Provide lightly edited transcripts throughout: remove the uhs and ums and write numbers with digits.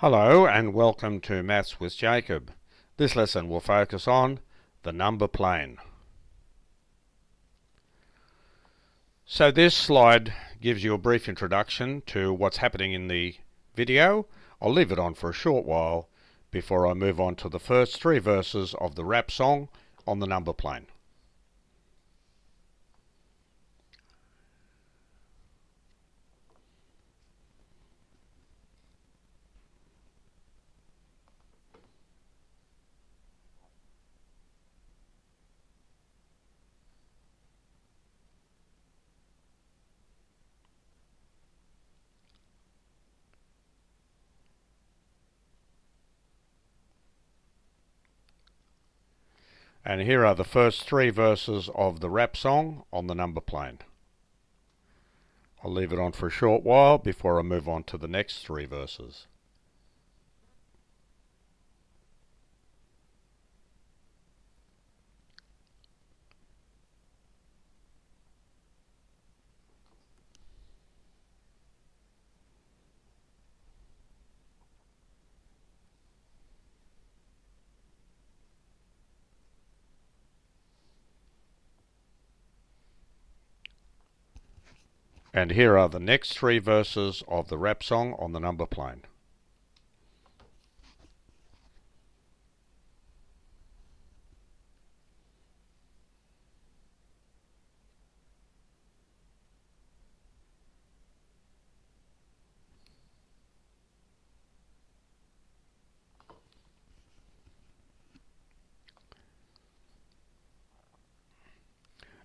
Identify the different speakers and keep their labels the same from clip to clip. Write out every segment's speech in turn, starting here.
Speaker 1: Hello and welcome to Maths with Jacob. This lesson will focus on the number plane. So this slide gives you a brief introduction to what's happening in the video. I'll leave it on for a short while before I move on to the first three verses of the rap song on the number plane. And here are the first three verses of the rap song on the number plane. I'll leave it on for a short while before I move on to the next three verses. And here are the next three verses of the rap song on the number plane.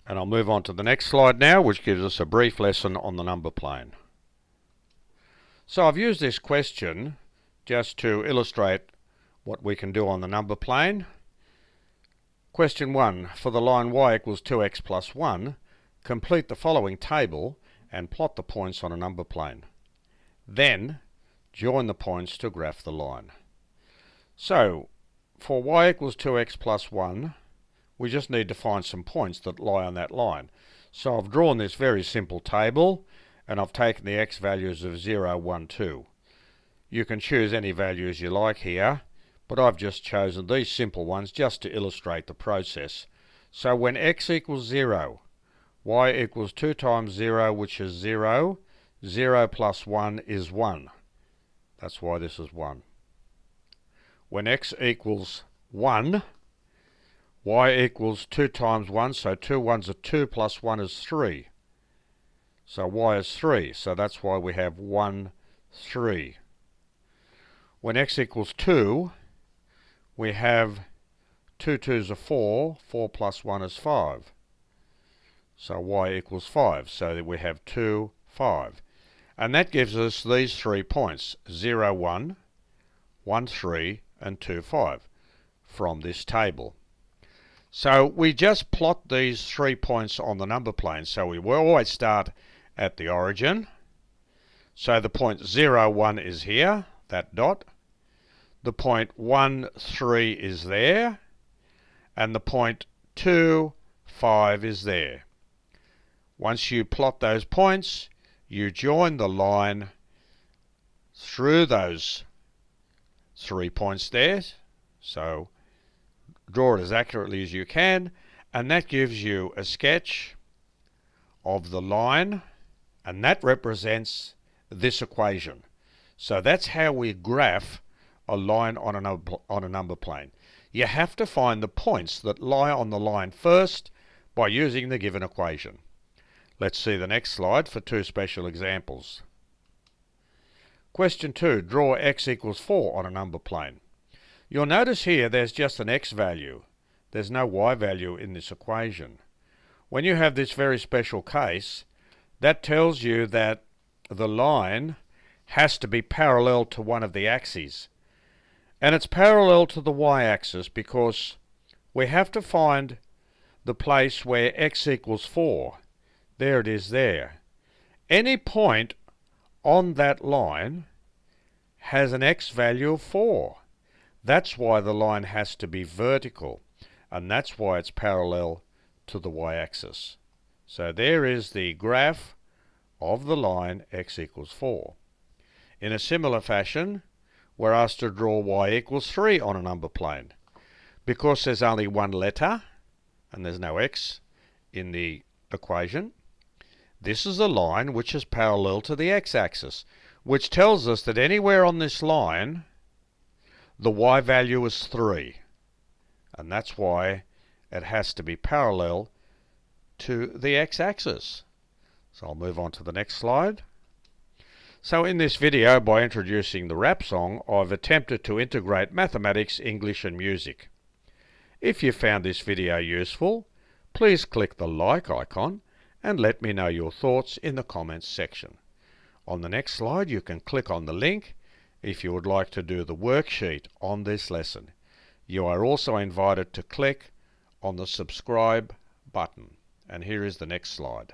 Speaker 1: And I'll move on to the next slide now, which gives us a brief lesson on the number plane. So I've used this question just to illustrate what we can do on the number plane. Question 1. For the line y equals 2x plus 1, complete the following table and plot the points on a number plane. Then join the points to graph the line. So for y equals 2x plus 1, we just need to find some points that lie on that line. So I've drawn this very simple table and I've taken the x values of 0, 1, 2. You can choose any values you like here, but I've just chosen these simple ones just to illustrate the process. So when x equals 0, y equals 2 times 0, which is 0. 0 plus 1 is 1. That's why this is 1. When x equals 1, y equals 2 times 1, so 2 ones are 2 plus 1 is 3. So y is 3, so that's why we have 1, 3. When x equals 2, we have 2 2s are 4, 4 plus 1 is 5. So y equals 5, so that we have 2, 5. And that gives us these 3 points, 0, 1, 1, 3, and 2, 5, from this table. So we just plot these 3 points on the number plane. So we will always start at the origin. So the point 0, 1 is here, that dot. The point 1, 3 is there. And the point 2, 5 is there. Once you plot those points, you join the line through those 3 points there. So draw it as accurately as you can, and that gives you a sketch of the line, and that represents this equation. So that's how we graph a line on a number plane. You have to find the points that lie on the line first by using the given equation. Let's see the next slide for 2 special examples. Question 2. Draw x equals 4 on a number plane. You'll notice here there's just an x value. There's no y value in this equation. When you have this very special case, that tells you that the line has to be parallel to one of the axes. And it's parallel to the y-axis because we have to find the place where x equals 4. There it is there. Any point on that line has an x value of 4. That's why the line has to be vertical, and that's why it's parallel to the y-axis. So there is the graph of the line x equals 4. In a similar fashion, we're asked to draw y equals 3 on a number plane. Because there's only one letter, and there's no x in the equation, this is a line which is parallel to the x-axis, which tells us that anywhere on this line, the y value is 3. And that's why it has to be parallel to the x-axis. So I'll move on to the next slide. So in this video, by introducing the rap song, I've attempted to integrate mathematics, English and music. If you found this video useful, please click the like icon and let me know your thoughts in the comments section. On the next slide, you can click on the link if you would like to do the worksheet on this lesson. You are also invited to click on the subscribe button. And here is the next slide.